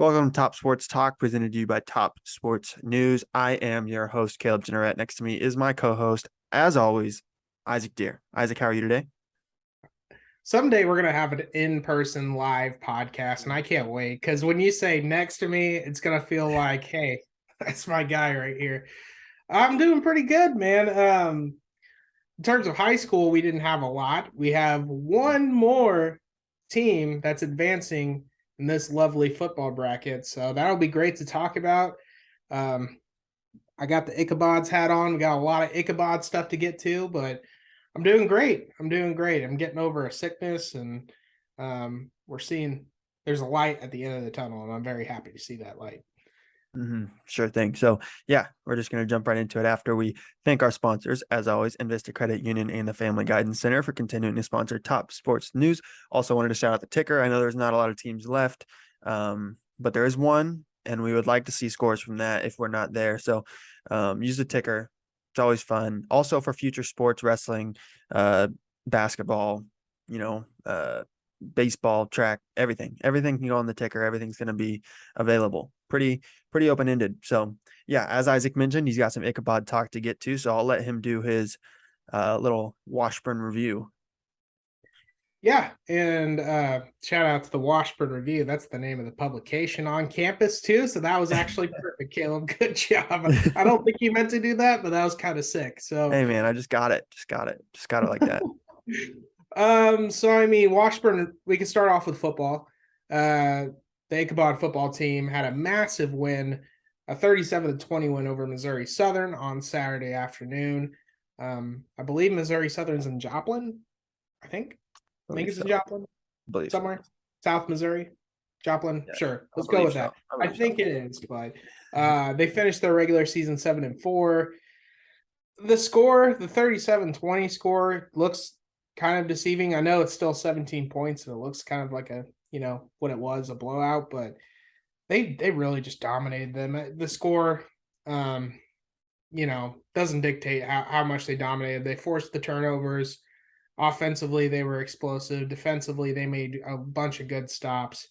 Welcome to Top Sports Talk, presented to you by Top Sports News. I am your host, Caleb Jenneret. Next to me is my co-host, as always, Isaac Deer. Isaac, how are you today? Someday we're going to have an in-person live podcast, and I can't wait because when you say next to me, it's going to feel like, hey, that's my guy right here. I'm doing pretty good, man. In terms of high school, we didn't have a lot. We have one more team that's advancing in this lovely football bracket, so that'll be great to talk about. Um, I got the Ichabod's hat on. We got a lot of Ichabod stuff to get to, but I'm doing great. I'm doing great. I'm getting over a sickness, and we're seeing there's a light at the end of the tunnel, and I'm very happy to see that light. Sure thing. So, yeah, we're just going to jump right into it after we thank our sponsors, as always, Invista Credit Union and the Family Guidance Center for continuing to sponsor Top Sports News. Also wanted to shout out the ticker. I know there's not a lot of teams left, but there is one, and we would like to see scores from that if we're not there. So use the ticker. It's always fun. Also for future sports, wrestling, basketball, baseball, track, everything can go on the ticker. Everything's going to be available. Pretty open-ended. So yeah, as Isaac mentioned, he's got some Ichabod talk to get to, so I'll let him do his little Washburn review. Yeah, and shout out to the Washburn Review. That's the name of the publication on campus too. So that was actually perfect, Caleb. Good job. I don't think you meant to do that, but that was kind of sick. So Hey man, I just got it like that. So I mean, Washburn, we can start off with football. The Ichabod football team had a massive win, a 37-20 win over Missouri Southern on Saturday afternoon. I believe Missouri Southern's in Joplin. I think it's in Joplin. Somewhere. So. South Missouri. Joplin. Yeah, sure. Let's go with that. I think it is, but they finished their regular season 7-4. The score, the 37-20 score, looks kind of deceiving. I know it's still 17 points and it looks kind of like what it was, a blowout, but they really just dominated them. The score doesn't dictate how much they dominated. They forced the turnovers. Offensively, they were explosive. Defensively, they made a bunch of good stops.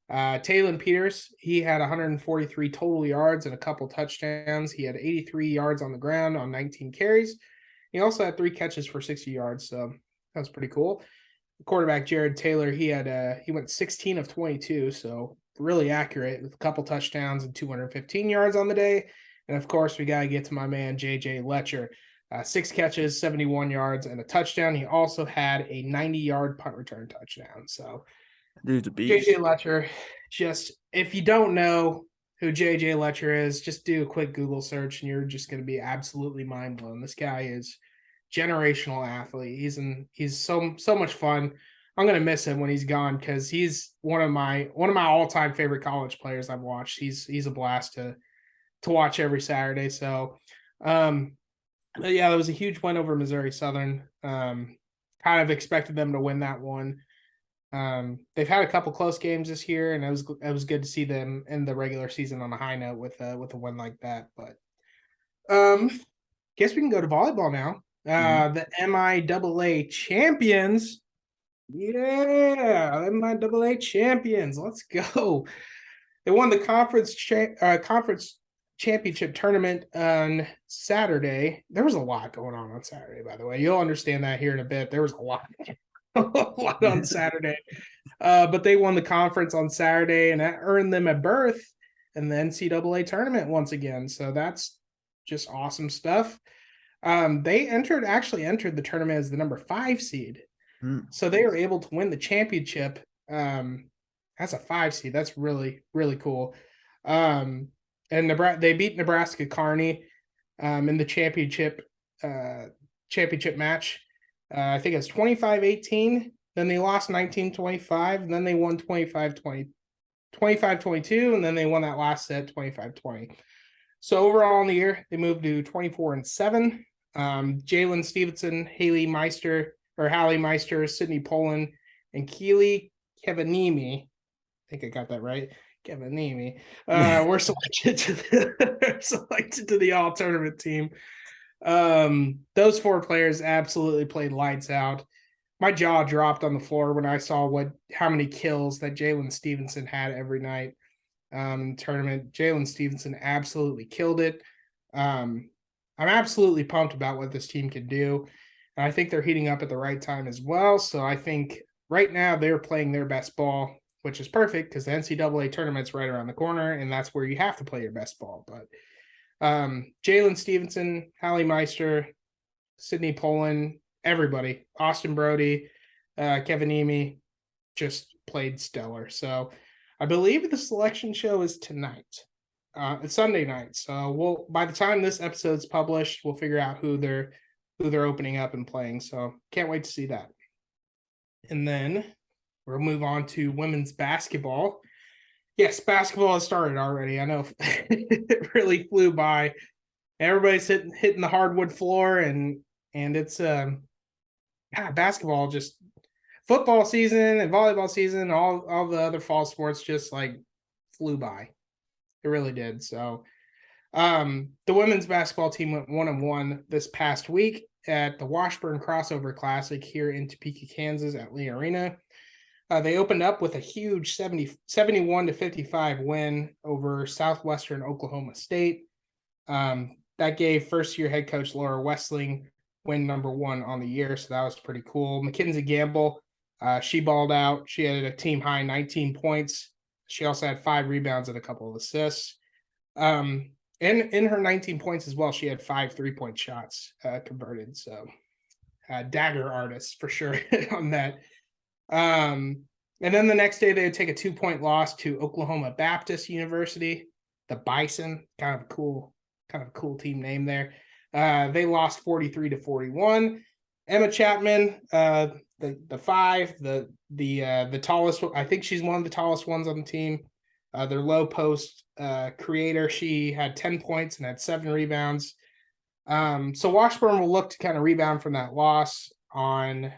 Taylon Peters, he had 143 total yards and a couple touchdowns. He had 83 yards on the ground on 19 carries. He also had 3 catches for 60 yards, so that was pretty cool. Quarterback Jared Taylor, he went 16 of 22, so really accurate with a couple touchdowns and 215 yards on the day. And of course, we got to get to my man JJ Letcher. 6 catches, 71 yards, and a touchdown. He also had a 90-yard punt return touchdown. So, dude's a beast. JJ Letcher, just if you don't know who JJ Letcher is, just do a quick Google search, and you're just going to be absolutely mind blown. This guy is generational athlete. He's so much fun. I'm gonna miss him when he's gone because he's one of my all-time favorite college players I've watched. He's a blast to watch every Saturday. So yeah, that was a huge win over Missouri Southern. Kind of expected them to win that one. They've had a couple close games this year, and it was good to see them in the regular season on a high note with a win like that. But guess we can go to volleyball now. The MIAA champions. Yeah, MIAA champions. Let's go. They won the conference championship tournament on Saturday. There was a lot going on Saturday, by the way. You'll understand that here in a bit. There was a lot on Saturday. But they won the conference on Saturday, and that earned them a berth in the NCAA tournament once again. So that's just awesome stuff. They actually entered the tournament as the number 5 seed. So they were able to win the championship as a 5 seed. That's really, really cool. And they beat Nebraska Kearney in the championship match. I think it's 25-18. Then they lost 19-25. And then they won 25-22. And then they won that last set 25-20. So overall in the year, they moved to 24-7. Jalen Stevenson, Hallie Meister, Sydney Poland, and Keely Kevanimi. I think I got that right. Kevanimi. Were selected to the all tournament team. Those 4 players absolutely played lights out. My jaw dropped on the floor when I saw how many kills that Jalen Stevenson had every night. tournament. Jalen Stevenson absolutely killed it. I'm absolutely pumped about what this team can do. And I think they're heating up at the right time as well. So I think right now they're playing their best ball, which is perfect because the NCAA tournament's right around the corner, and that's where you have to play your best ball. But Jalen Stevenson, Hallie Meister, Sydney Poland, everybody, Austin Brody, Kevin Emi, just played stellar. So I believe the selection show is tonight. It's Sunday night. So we'll by the time this episode's published, we'll figure out who they're opening up and playing. So can't wait to see that. And then we'll move on to women's basketball. Yes, basketball has started already. I know it really flew by. Everybody's hitting the hardwood floor, and it's basketball, just football season and volleyball season, all the other fall sports just like flew by. It really did. So the women's basketball team went 1-1 this past week at the Washburn Crossover Classic here in Topeka, Kansas at Lee Arena. They opened up with a huge 71-55 win over Southwestern Oklahoma State. That gave first-year head coach Laura Westling win number 1 on the year, so that was pretty cool. Mackenzie Gamble, she balled out. She had a team-high 19 points. She also had 5 rebounds and a couple of assists. And in her 19 points as well, she had 5 3-point shots converted. So dagger artist for sure on that. And then the next day they would take a 2-point loss to Oklahoma Baptist University, the Bison, kind of a cool team name there. They lost 43-41. Emma Chapman, the 5, the tallest, I think she's one of the tallest ones on the team. Their low post creator, she had 10 points and had 7 rebounds. So Washburn will look to kind of rebound from that loss on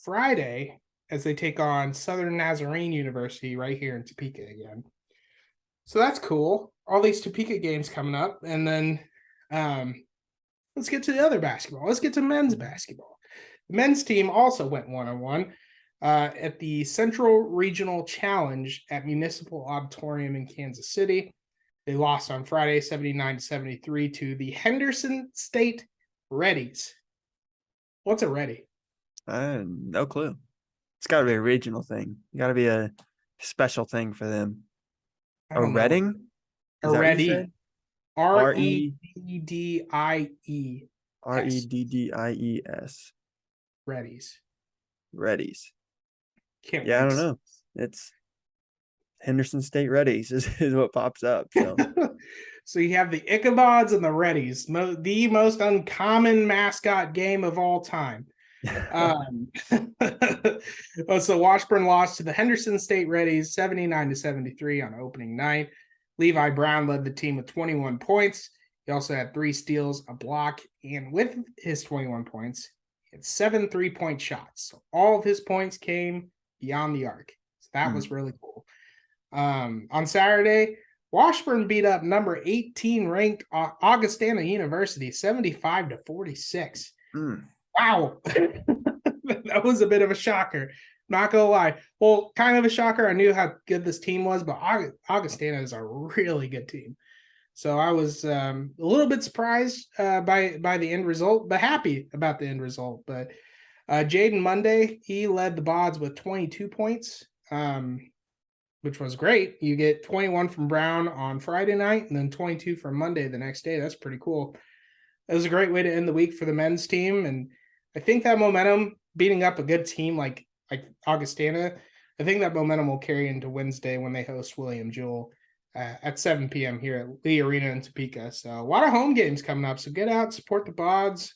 Friday as they take on Southern Nazarene University right here in Topeka again. So that's cool. All these Topeka games coming up. And then let's get to the other basketball. Let's get to men's basketball. The men's team also went 1-1 at the Central Regional Challenge at Municipal Auditorium in Kansas City. They lost on Friday 79-73 to the Henderson State Reddies. What's a Ready? No clue. It's got to be a regional thing. Got to be a special thing for them. A Reading? A Ready. R-E-D-D-I-E. Reddies. Reddies. Can't wait. I don't know. It's Henderson State Reddies is what pops up. So. So you have the Ichabods and the Reddies, the most uncommon mascot game of all time. So Washburn lost to the Henderson State Reddies 79-73 on opening night. Levi Brown led the team with 21 points. He also had 3 steals, a block, and with his 21 points, he had 7 3-point shots. So all of his points came beyond the arc. So that was really cool. On Saturday, Washburn beat up number 18 ranked Augustana University 75-46. Wow. That was a bit of a shocker. Not gonna lie. Well, kind of a shocker. I knew how good this team was, but Augustana is a really good team. So I was a little bit surprised by the end result, but happy about the end result. But Jaden Monday, he led the Bods with 22 points, which was great. You get 21 from Brown on Friday night and then 22 from Monday the next day. That's pretty cool. It was a great way to end the week for the men's team. And I think that momentum, beating up a good team like Augustana, I think that momentum will carry into Wednesday when they host William Jewell at 7 p.m. here at Lee Arena in Topeka. So a lot of home games coming up. So get out, support the Bods.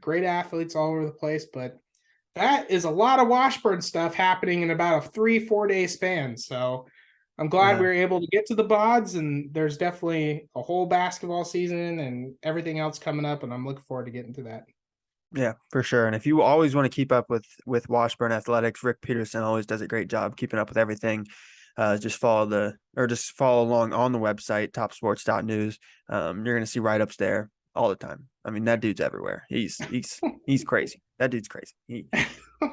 Great athletes all over the place. But that is a lot of Washburn stuff happening in about a 3-4 day span. So I'm glad we were able to get to the Bods, and there's definitely a whole basketball season and everything else coming up, and I'm looking forward to getting to that. Yeah, for sure. And if you always want to keep up with Washburn athletics, Rick Peterson always does a great job keeping up with everything. Just follow along on the website, topsports.news. You're going to see write-ups there all the time. I mean, that dude's everywhere. He's crazy. That dude's crazy.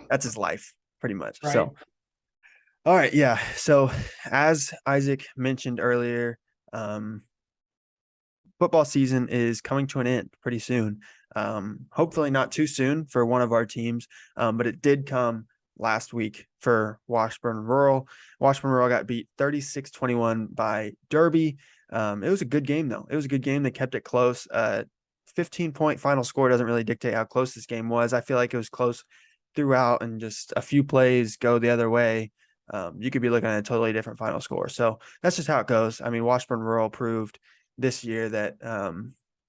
That's his life pretty much. Right. So All right, yeah. So as Isaac mentioned earlier, um, football season is coming to an end pretty soon. Hopefully not too soon for one of our teams, but it did come last week for Washburn Rural. Washburn Rural got beat 36-21 by Derby. It was a good game, though. It was a good game. They kept it close. 15-point final score doesn't really dictate how close this game was. I feel like it was close throughout, and just a few plays go the other way. You could be looking at a totally different final score. So that's just how it goes. I mean, Washburn Rural proved this year that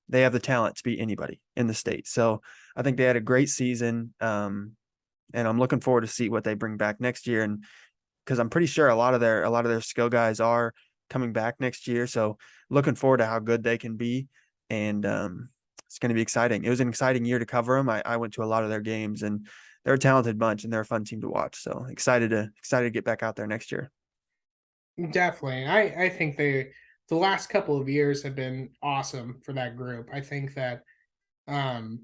they have the talent to beat anybody in the state. So I think they had a great season, and I'm looking forward to see what they bring back next year. And because I'm pretty sure a lot of their skill guys are coming back next year, so looking forward to how good they can be. And it's going to be exciting. It was an exciting year to cover them. I went to a lot of their games, and they're a talented bunch, and they're a fun team to watch. So excited to get back out there next year. Definitely. I think the last couple of years have been awesome for that group. I think that um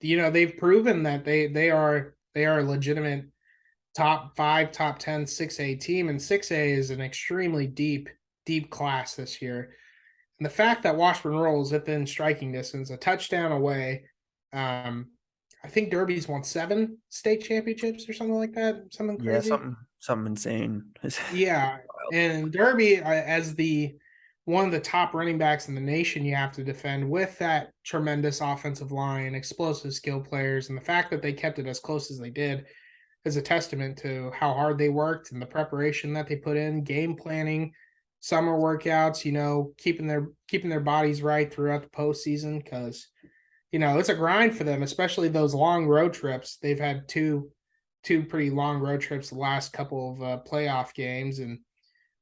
they've proven that they are a legitimate top 5, top 10, 6A team, and 6A is an extremely deep class this year. And the fact that Washburn Rural is within striking distance, a touchdown away. I think Derby's won 7 state championships or something like that, something Yeah, crazy. something insane. Yeah, and Derby, as the one of the top running backs in the nation, you have to defend with that tremendous offensive line, explosive skill players, and the fact that they kept it as close as they did is a testament to how hard they worked and the preparation that they put in, game planning, summer workouts, keeping their bodies right throughout the postseason, because it's a grind for them, especially those long road trips. They've had two pretty long road trips the last couple of playoff games, and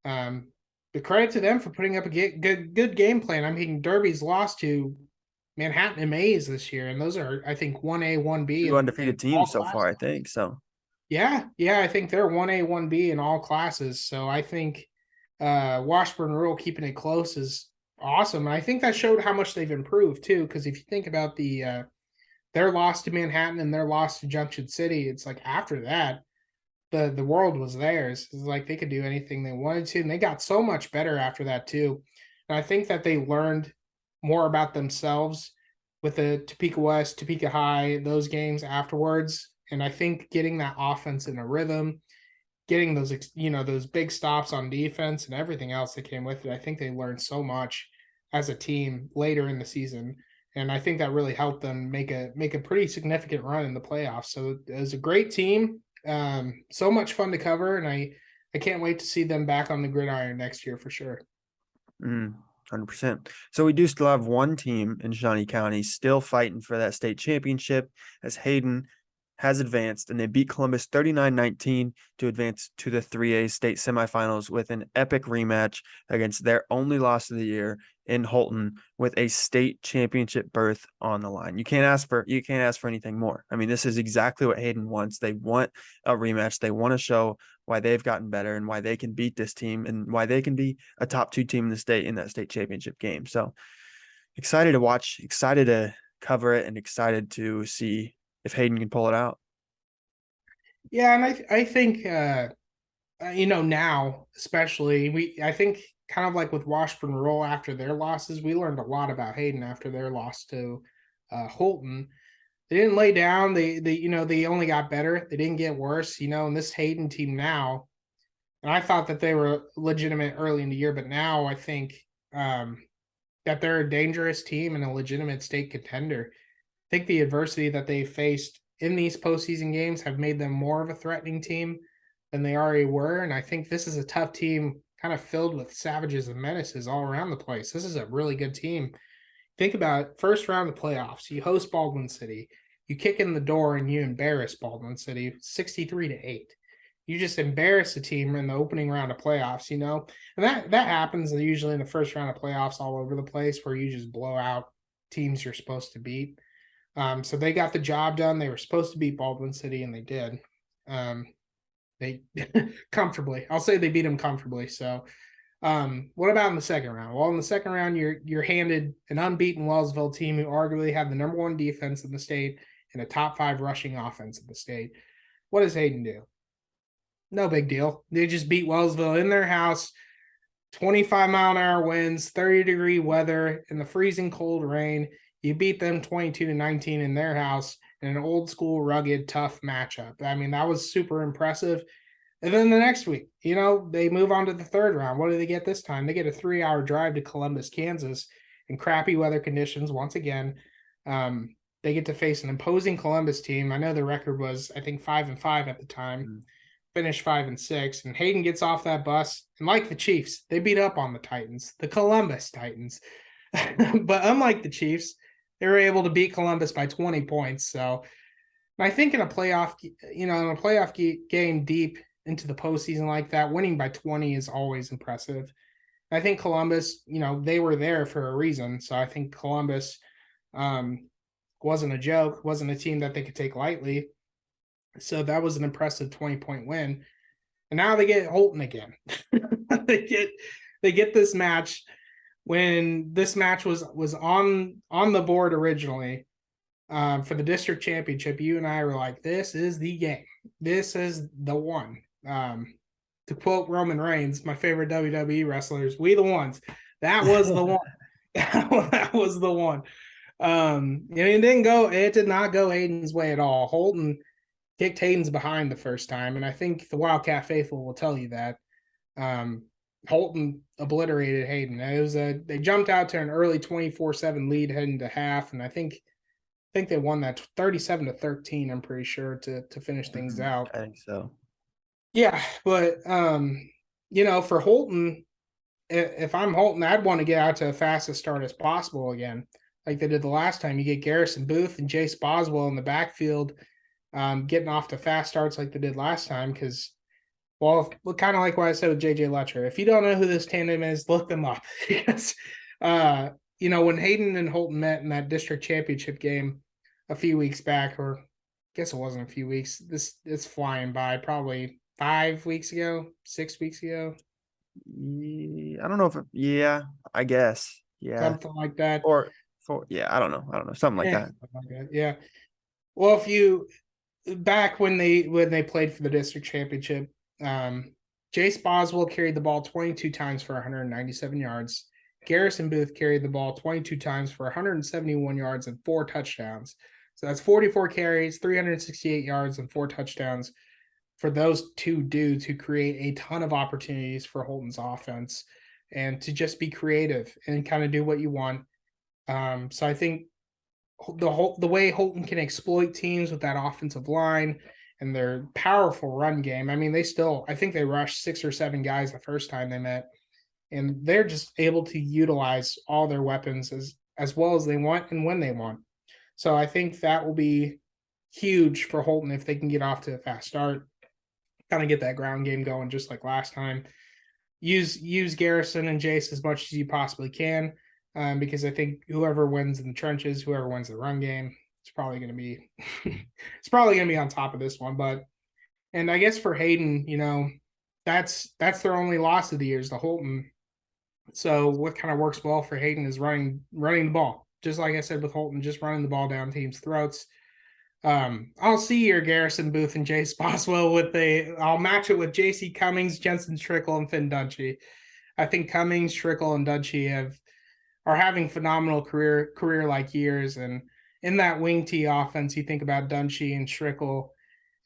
the credit to them for putting up a good game plan. I mean, Derby's lost to Manhattan and Mays this year, and those are, I think, 1A, 1B Two in undefeated all teams so far, classes. I think. So Yeah, I think they're 1A, 1B in all classes. So I think Washburn Rural keeping it close is awesome. And I think that showed how much they've improved too. Because if you think about their loss to Manhattan and their loss to Junction City, it's like after that, the world was theirs. It's like they could do anything they wanted to, and they got so much better after that too. And I think that they learned more about themselves with the Topeka West, Topeka High, those games afterwards. And I think getting that offense in a rhythm, getting those big stops on defense and everything else that came with it, I think they learned so much as a team later in the season. And I think that really helped them make a pretty significant run in the playoffs. So it was a great team. So much fun to cover, and I can't wait to see them back on the gridiron next year for sure. 100%. So we do still have one team in Shawnee County still fighting for that state championship, as Hayden has advanced, and they beat Columbus 39-19 to advance to the 3A state semifinals with an epic rematch against their only loss of the year in Holton, with a state championship berth on the line. You can't ask for anything more. I mean, this is exactly what Hayden wants. They want a rematch. They want to show why they've gotten better and why they can beat this team and why they can be a top 2 team in the state in that state championship game. So excited to watch, excited to cover it, and excited to see if Hayden can pull it out. Yeah, and I think now especially I think kind of like with Washburn Rural after their losses, we learned a lot about Hayden after their loss to Holton. They didn't lay down. They only got better. They didn't get worse. And this Hayden team now, and I thought that they were legitimate early in the year, but now I think that they're a dangerous team and a legitimate state contender. I think the adversity that they faced in these postseason games have made them more of a threatening team than they already were. And I think this is a tough team, kind of filled with savages and menaces all around the place. This is a really good team. Think about it, first round of the playoffs. You host Baldwin City. You kick in the door and you embarrass Baldwin City 63-8. You just embarrass the team in the opening round of playoffs, and that happens usually in the first round of playoffs all over the place, where you just blow out teams you're supposed to beat. So they got the job done. They were supposed to beat Baldwin City, and they did. They comfortably. I'll say they beat them comfortably. So, what about in the second round? Well, in the second round, you're handed an unbeaten Wellsville team who arguably have the number 1 defense in the state and a top 5 rushing offense in the state. What does Hayden do? no big deal. They just beat Wellsville in their house, 25-mile-an-hour winds, 30-degree weather, in the freezing cold rain. You beat them 22-19 in their house in an old school, rugged, tough matchup. I mean, that was super impressive. And then the next week, they move on to the third round. What do they get this time? They get a 3-hour drive to Columbus, Kansas, in crappy weather conditions once again. They get to face an imposing Columbus team. I know the record was, I think, 5-5 at the time, finished 5-6. And Hayden gets off that bus, and like the Chiefs, they beat up on the Titans, the Columbus Titans. But unlike the Chiefs, they were able to beat Columbus by 20 points. So I think in a playoff game deep into the postseason like that, winning by 20 is always impressive. I think Columbus, they were there for a reason. So I think Columbus wasn't a joke, wasn't a team that they could take lightly. So that was an impressive 20-point win. And now they get Holton again. they get this match when this match was on the board originally for the district championship. You and I were like, this is the game. This is the one. To quote Roman Reigns, my favorite WWE wrestlers, we the ones. That was the one. That was the one. It did not go Hayden's way at all. Holton kicked Hayden's behind the first time, and I think the Wildcat faithful will tell you that. Holton obliterated Hayden. They jumped out to an early 24-7 lead heading to half, and I think they won that 37-13. I'm pretty sure to finish things out. I think so. Yeah, but for Holton, if I'm Holton, I'd want to get out to a fastest start as possible again, like they did the last time. You get Garrison Booth and Jace Boswell in the backfield, getting off to fast starts like they did last time. Because, well, kind of like what I said with JJ Letcher, if you don't know who this tandem is, look them up. Because, when Hayden and Holton met in that district championship game a few weeks back, or I guess it wasn't a few weeks. It's flying by. Probably 5 weeks ago, 6 weeks ago. I don't know I guess. Yeah. Something like that. I don't know. Something like that. Yeah. Well, back when they played for the district championship, Jace Boswell carried the ball 22 times for 197 yards. Garrison Booth carried the ball 22 times for 171 yards and 4 touchdowns. So that's 44 carries, 368 yards, and 4 touchdowns for those two dudes who create a ton of opportunities for Holton's offense and to just be creative and kind of do what you want. So I think the way Holton can exploit teams with that offensive line and their powerful run game. I mean, I think they rushed 6 or 7 guys the first time they met, and they're just able to utilize all their weapons as well as they want and when they want. So I think that will be huge for Holton if they can get off to a fast start, kind of get that ground game going just like last time. Use Garrison and Jace as much as you possibly can, because I think whoever wins in the trenches, whoever wins the run game, it's probably going to be on top of this one. And I guess for Hayden, that's their only loss of the year is to Holton. So what kind of works well for Hayden is running the ball. Just like I said with Holton, just running the ball down teams' throats. I'll see your Garrison Booth and Jace Boswell I'll match it with J.C. Cummings, Jensen Trickle, and Finn Dunshee. I think Cummings, Trickle, and Dunshee are having phenomenal career-like years. And in that wing T offense, you think about Dunshee and Trickle,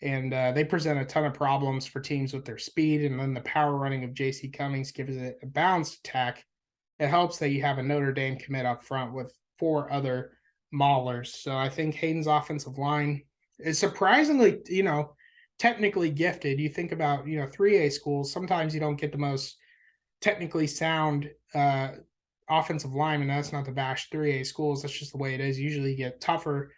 and they present a ton of problems for teams with their speed. And then the power running of J.C. Cummings gives it a balanced attack. It helps that you have a Notre Dame commit up front with 4 other maulers. So I think Hayden's offensive line is surprisingly, technically gifted. You think about, 3A schools, sometimes you don't get the most technically sound offensive linemen. That's not to bash 3A schools. That's just the way it is. Usually you get tougher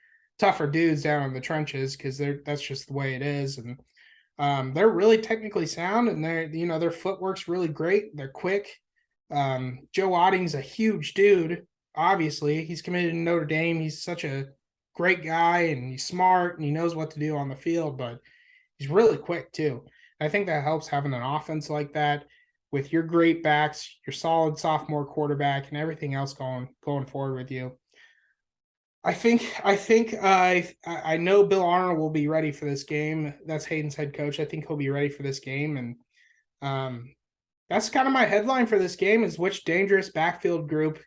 dudes down in the trenches because that's just the way it is. And they're really technically sound, and their footwork's really great. They're quick. Joe Otting's a huge dude. Obviously, he's committed to Notre Dame. He's such a great guy, and he's smart, and he knows what to do on the field, but he's really quick too. I think that helps having an offense like that with your great backs, your solid sophomore quarterback, and everything else going forward with you. I know Bill Arnold will be ready for this game. That's Hayden's head coach. I think he'll be ready for this game, and that's kind of my headline for this game: is which dangerous backfield group,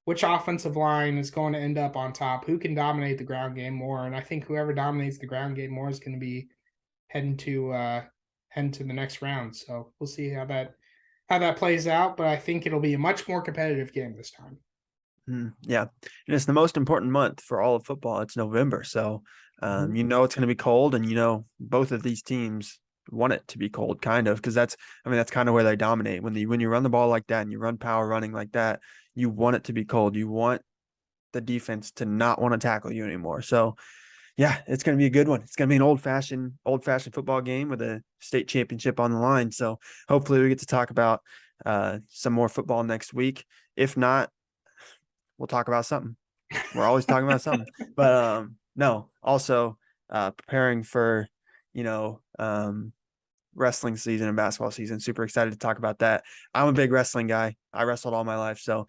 which offensive line is going to end up on top? Who can dominate the ground game more? And I think whoever dominates the ground game more is going to be heading to the next round. So we'll see how that plays out. But I think it'll be a much more competitive game this time. Yeah, and it's the most important month for all of football. It's November, so Mhm. you know it's going to be cold, and you know both of these teams want it to be cold, kind of, because that's kind of where they dominate. When you run the ball like that and you run power running like that, you want it to be cold. You want the defense to not want to tackle you anymore. So yeah, it's going to be a good one. It's going to be an old fashioned football game with a state championship on the line. So hopefully we get to talk about some more football next week. If not, we'll talk about something. We're always talking about something. But no, also preparing for, you know, wrestling season and basketball season. Super excited to talk about that. I'm a big wrestling guy. I wrestled all my life, so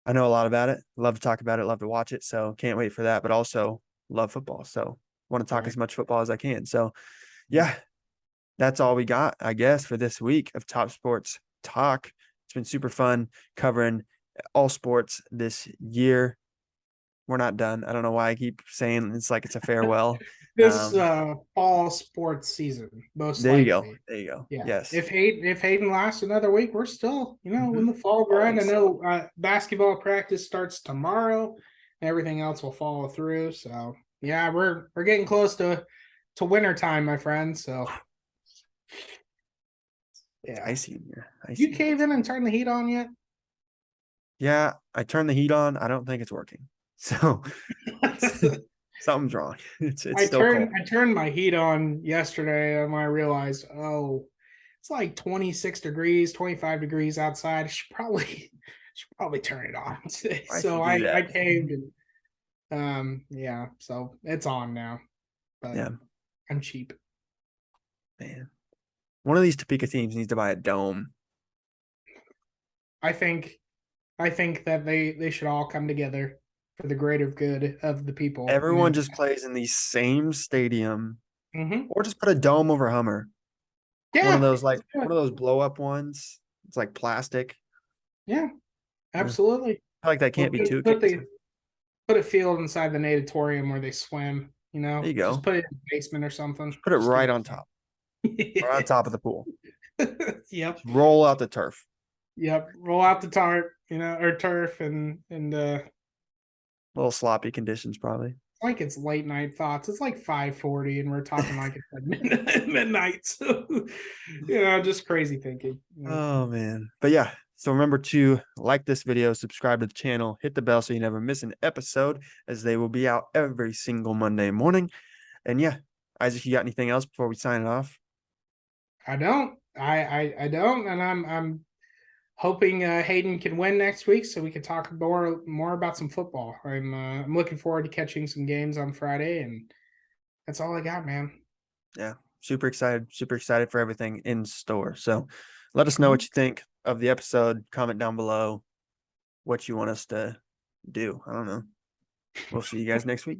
I know a lot about it. Love to talk about it, love to watch it. So can't wait for that, but also love football. So want to talk Right. as much football as I can. So yeah, that's all we got, I guess, for this week of Top Sports Talk. It's been super fun covering all sports this year. We're not done. I don't know why I keep saying it's like it's a farewell. This Um, fall sports season, most there you go. likely. There you go. Yeah. Yes. If Hayden lasts another week, we're still, in Mhm. the fall grind. I Always. know basketball practice starts tomorrow. Everything else will follow through. So yeah, we're getting close to winter time, my friend. So It's yeah. icy in here. You Icy. cave in and turn the heat on yet? Yeah, I turned the heat on. I don't think it's working. So something's wrong. It's still cold. I turned my heat on yesterday and I realized, oh, it's like 26 degrees, 25 degrees outside. I should probably turn it on today. I So should do I that. caved and yeah, so it's on now. But Yeah, I'm cheap. man. One of these Topeka teams needs to buy a dome. I think I think that they should all come together for the greater good of the people. Everyone just plays in the same stadium, Mhm. or just put a dome over Hummer. One of Yeah, those like one of those blow up ones. It's like plastic. yeah, Yeah. absolutely. I feel like that Or can't be too expensive. put a field inside the natatorium where they swim. There you Just go. put it in the basement or something. Just put it Just do right on top. Right on it. top of the pool. Yep, Just roll out the turf. yep. Roll out the tarp, or turf, and A little sloppy conditions probably. like it's late night thoughts. It's like 5:40, and we're talking like it's like midnight. So, just crazy thinking. Oh man. But yeah. So remember to like this video, subscribe to the channel, hit the bell so you never miss an episode, as they will be out every single Monday morning. And yeah, Isaac, you got anything else before we sign it off? I don't. I don't, and I'm hoping Hayden can win next week so we can talk more about some football. I'm looking forward to catching some games on Friday, and that's all I got, man. Yeah, super excited for everything in store. So let us know what you think of the episode. Comment down below what you want us to do. I don't know. We'll see you guys next week.